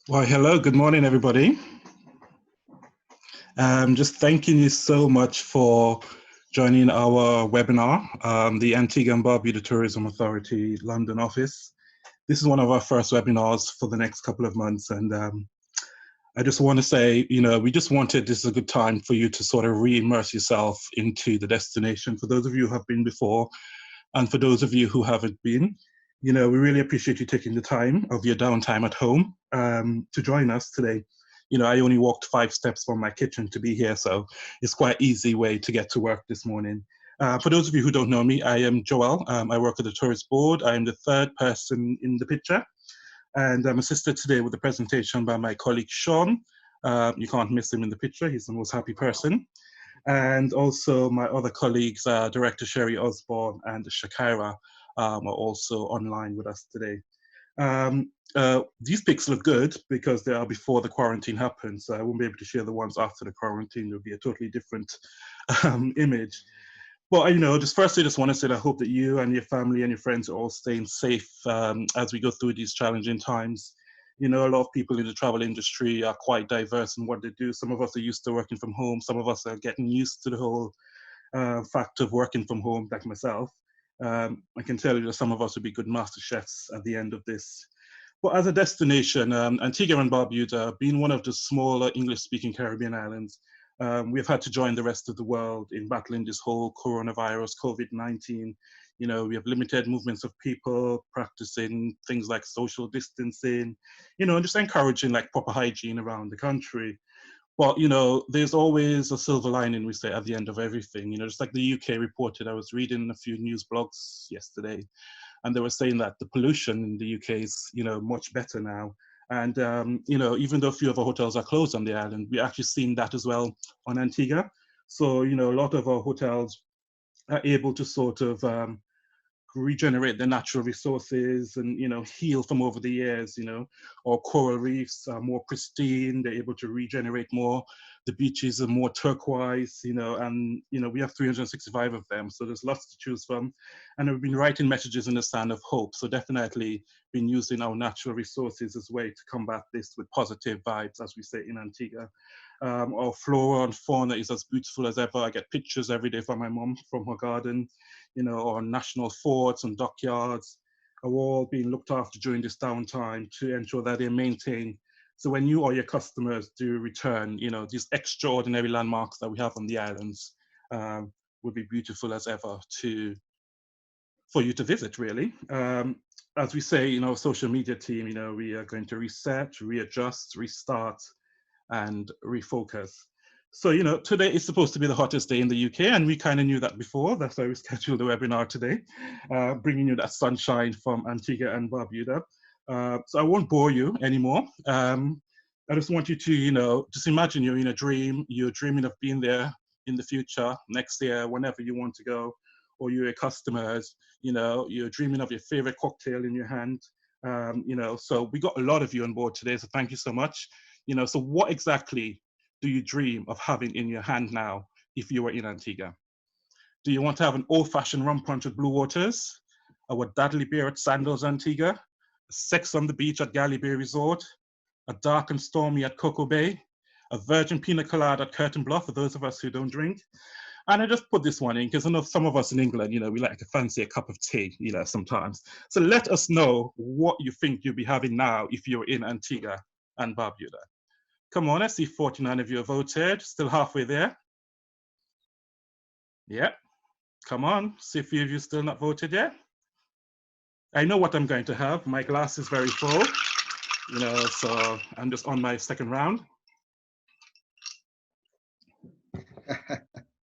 Well, hello, good morning, everybody. Just thanking you so much for joining our webinar, the Antigua and Barbuda Tourism Authority London office. This is one of our first webinars for the next couple of months, and I just want to say, we just wanted, this is a good time for you to sort of re-immerse yourself into the destination. For those of you who have been before, and for those of you who haven't been, we really appreciate you taking the time of your downtime at home to join us today. I only walked 5 steps from my kitchen to be here, so it's quite easy way to get to work this morning. For those of you who don't know me, I am Joel. I work at the Tourist Board. I am the third person in the picture, and I'm assisted today with the presentation by my colleague Sean. You can't miss him in the picture. He's the most happy person. And also my other colleagues, Director Sherry Osborne and Shakira, are also online with us today. These pics look good because they are before the quarantine happened, so I won't be able to share the ones after the quarantine. It'll be a totally different image. But just firstly, I just want to say that I hope that you and your family and your friends are all staying safe as we go through these challenging times. A lot of people in the travel industry are quite diverse in what they do. Some of us are used to working from home. Some of us are getting used to the whole fact of working from home, like myself. I can tell you that some of us will be good master chefs at the end of this. But as a destination, Antigua and Barbuda, being one of the smaller English-speaking Caribbean islands, we've had to join the rest of the world in battling this whole coronavirus, COVID-19. We have limited movements of people, practicing things like social distancing, and just encouraging like proper hygiene around the country. But, there's always a silver lining, we say, at the end of everything. Just like the UK reported, I was reading a few news blogs yesterday, and they were saying that the pollution in the UK is, much better now. And, even though a few of our hotels are closed on the island, we're actually seeing that as well on Antigua. So, a lot of our hotels are able to sort of regenerate their natural resources and heal from over the years. Or coral reefs are more pristine, they're able to regenerate more, the beaches are more turquoise, and we have 365 of them, so there's lots to choose from. And we've been writing messages in the sand of hope, so definitely been using our natural resources as a way to combat this with positive vibes, as we say in Antigua. Our flora and fauna is as beautiful as ever. I get pictures every day from my mom from her garden. Our national forts and dockyards are all being looked after during this downtime to ensure that they're maintained. So when you or your customers do return, these extraordinary landmarks that we have on the islands would be beautiful as ever for you to visit, really. As we say in our social media team, we are going to reset, readjust, restart, and refocus. So, today is supposed to be the hottest day in the UK, and we kind of knew that before. That's why we scheduled the webinar today, bringing you that sunshine from Antigua and Barbuda. So I won't bore you anymore. I just want you to, just imagine you're in a dream, you're dreaming of being there in the future, next year, whenever you want to go, or you're a customer, you're dreaming of your favorite cocktail in your hand. So we got a lot of you on board today, so thank you so much. So what exactly do you dream of having in your hand now if you were in Antigua? Do you want to have an old-fashioned rum punch at Blue Waters? Or a Dudley beer at Sandals Antigua? Sex on the beach at Galley Bay Resort? A dark and stormy at Cocoa Bay? A virgin pina colada at Curtain Bluff for those of us who don't drink? And I just put this one in because I know some of us in England, we like to fancy a cup of tea, sometimes. So let us know what you think you'll be having now if you're in Antigua and Barbuda. Come on, I see 49 of you have voted, still halfway there. Yeah, come on, see a few of you still not voted yet. I know what I'm going to have. My glass is very full, so I'm just on my second round.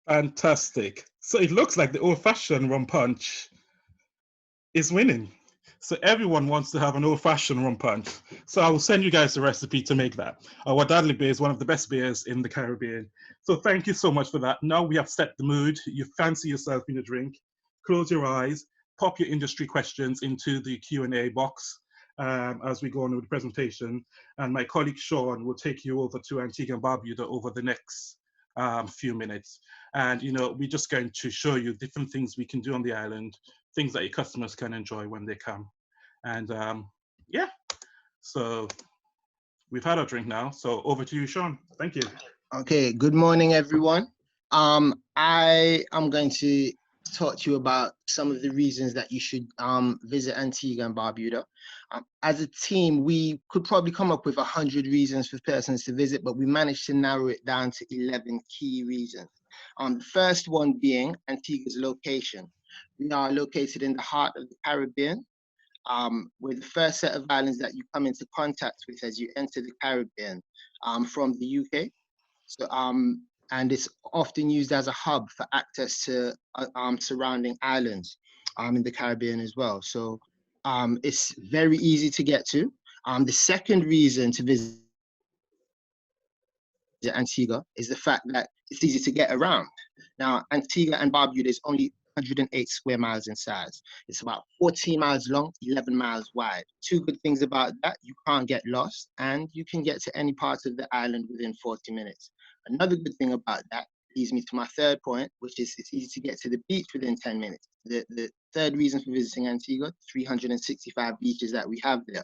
Fantastic. So it looks like the old-fashioned rum punch is winning. So everyone wants to have an old-fashioned rum punch. So I will send you guys the recipe to make that. Our Dudley beer is one of the best beers in the Caribbean. So thank you so much for that. Now we have set the mood. You fancy yourself in a drink. Close your eyes. Pop your industry questions into the Q&A box as we go on with the presentation. And my colleague Sean will take you over to Antigua and Barbuda over the next few minutes. And, we're just going to show you different things we can do on the island, things that your customers can enjoy when they come. And yeah, so we've had our drink now, so over to you, Sean. Thank you. Okay, good morning, everyone. I am going to talk to you about some of the reasons that you should visit Antigua and Barbuda. As a team, we could probably come up with 100 reasons for persons to visit, but we managed to narrow it down to 11 key reasons. The first one being Antigua's location. We are located in the heart of the Caribbean. We're the first set of islands that you come into contact with as you enter the Caribbean from the UK. So, and it's often used as a hub for access to surrounding islands in the Caribbean as well. So it's very easy to get to. The second reason to visit Antigua is the fact that it's easy to get around. Now, Antigua and Barbuda is only 108 square miles in size. It's about 14 miles long, 11 miles wide. Two good things about that: you can't get lost and you can get to any part of the island within 40 minutes. Another good thing about that leads me to my third point, which is it's easy to get to the beach within 10 minutes. The third reason for visiting Antigua, 365 beaches that we have there.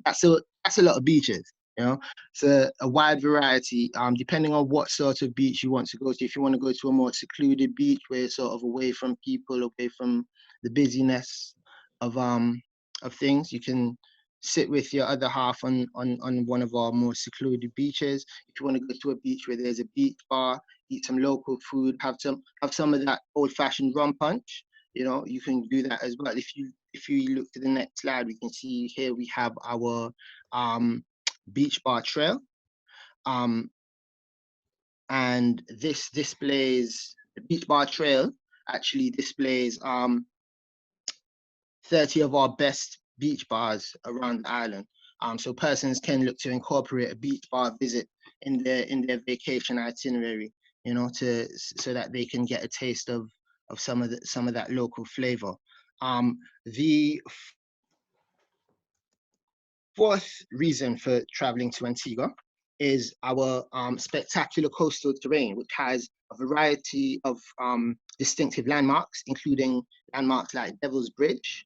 That's a lot of beaches. You know, it's a wide variety, depending on what sort of beach you want to go to. If you want to go to a more secluded beach where it's sort of away from people, away from the busyness of things, you can sit with your other half on one of our more secluded beaches. If you want to go to a beach where there's a beach bar, eat some local food, have some of that old-fashioned rum punch, you know, you can do that as well. If you look to the next slide, we can see here we have our beach bar trail, and this displays, the beach bar trail actually displays 30 of our best beach bars around the island. So persons can look to incorporate a beach bar visit in their vacation itinerary, you know, so that they can get a taste of some of that local flavor. The fourth reason for traveling to Antigua is our spectacular coastal terrain, which has a variety of distinctive landmarks, including landmarks like Devil's Bridge,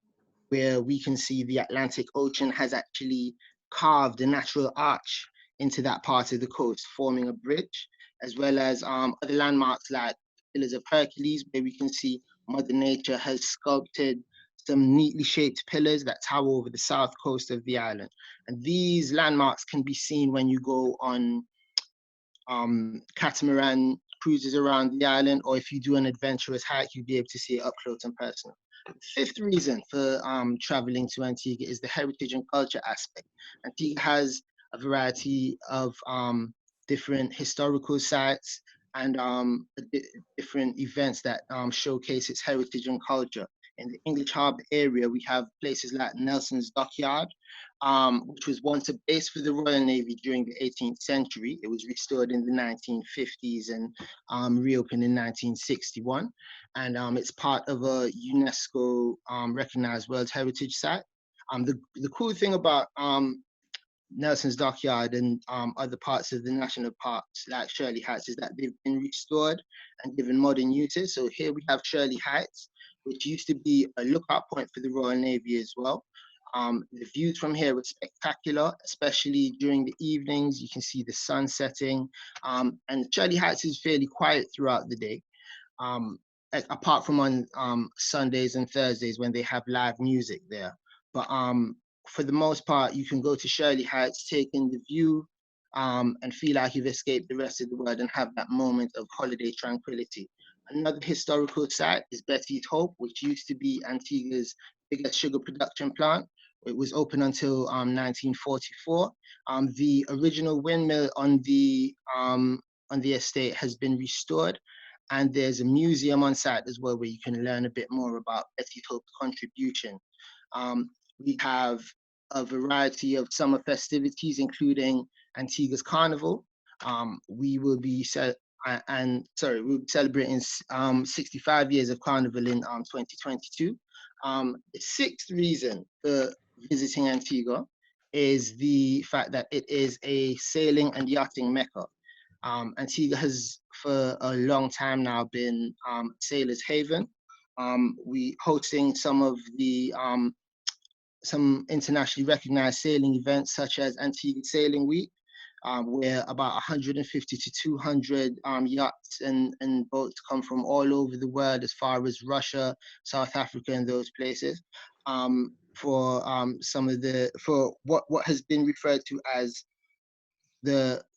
where we can see the Atlantic Ocean has actually carved a natural arch into that part of the coast, forming a bridge, as well as other landmarks like Pillars of Hercules, where we can see Mother Nature has sculpted some neatly shaped pillars that tower over the south coast of the island. And these landmarks can be seen when you go on catamaran cruises around the island, or if you do an adventurous hike, you'll be able to see it up close and personal. The fifth reason for traveling to Antigua is the heritage and culture aspect. Antigua has a variety of different historical sites and different events that showcase its heritage and culture. In the English Harbour area, we have places like Nelson's Dockyard, which was once a base for the Royal Navy during the 18th century. It was restored in the 1950s and reopened in 1961. And it's part of a UNESCO recognized World Heritage Site. The cool thing about Nelson's Dockyard and other parts of the national parks like Shirley Heights is that they've been restored and given modern uses. So here we have Shirley Heights, which used to be a lookout point for the Royal Navy as well. The views from here were spectacular, especially during the evenings. You can see the sun setting, and Shirley Heights is fairly quiet throughout the day, apart from on Sundays and Thursdays when they have live music there. But for the most part, you can go to Shirley Heights, take in the view, and feel like you've escaped the rest of the world and have that moment of holiday tranquility. Another historical site is Betty's Hope, which used to be Antigua's biggest sugar production plant. It was open until 1944. The original windmill on the estate has been restored, and there's a museum on site as well where you can learn a bit more about Betty's Hope's contribution. We have a variety of summer festivities, including Antigua's Carnival. We'll be celebrating 65 years of Carnival in 2022. The sixth reason for visiting Antigua is the fact that it is a sailing and yachting mecca. Antigua has for a long time now been sailor's haven. We hosting some of the some internationally recognized sailing events such as Antigua Sailing Week, where about 150 to 200 yachts and boats come from all over the world, as far as Russia, South Africa, and those places, for what has been referred to as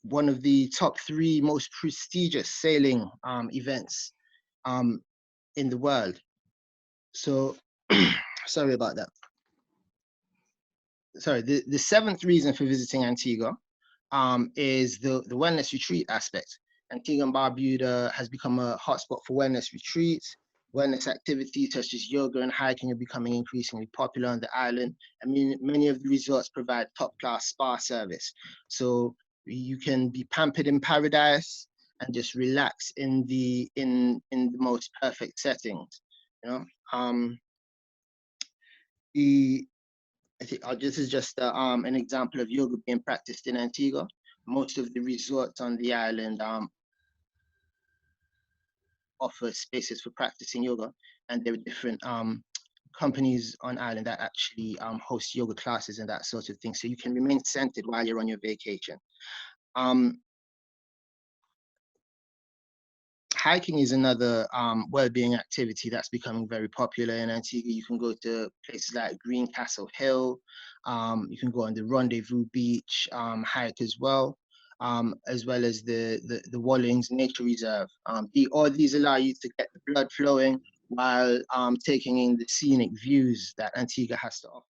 one of the top 3 most prestigious sailing events in the world. So, sorry about that. Sorry, the 7th reason for visiting Antigua is the wellness retreat aspect. Antigua and Barbuda has become a hotspot for wellness retreats. Wellness activities such as yoga and hiking are becoming increasingly popular on the island. I mean, many of the resorts provide top-class spa service. So you can be pampered in paradise and just relax in the most perfect settings. You know, I think this is just an example of yoga being practiced in Antigua. Most of the resorts on the island offer spaces for practicing yoga, and there are different companies on island that actually host yoga classes and that sort of thing. So you can remain centered while you're on your vacation. Hiking is another well-being activity that's becoming very popular in Antigua. You can go to places like Green Castle Hill. You can go on the Rendezvous Beach hike as well as the Wallings Nature Reserve. All these allow you to get the blood flowing while taking in the scenic views that Antigua has to offer.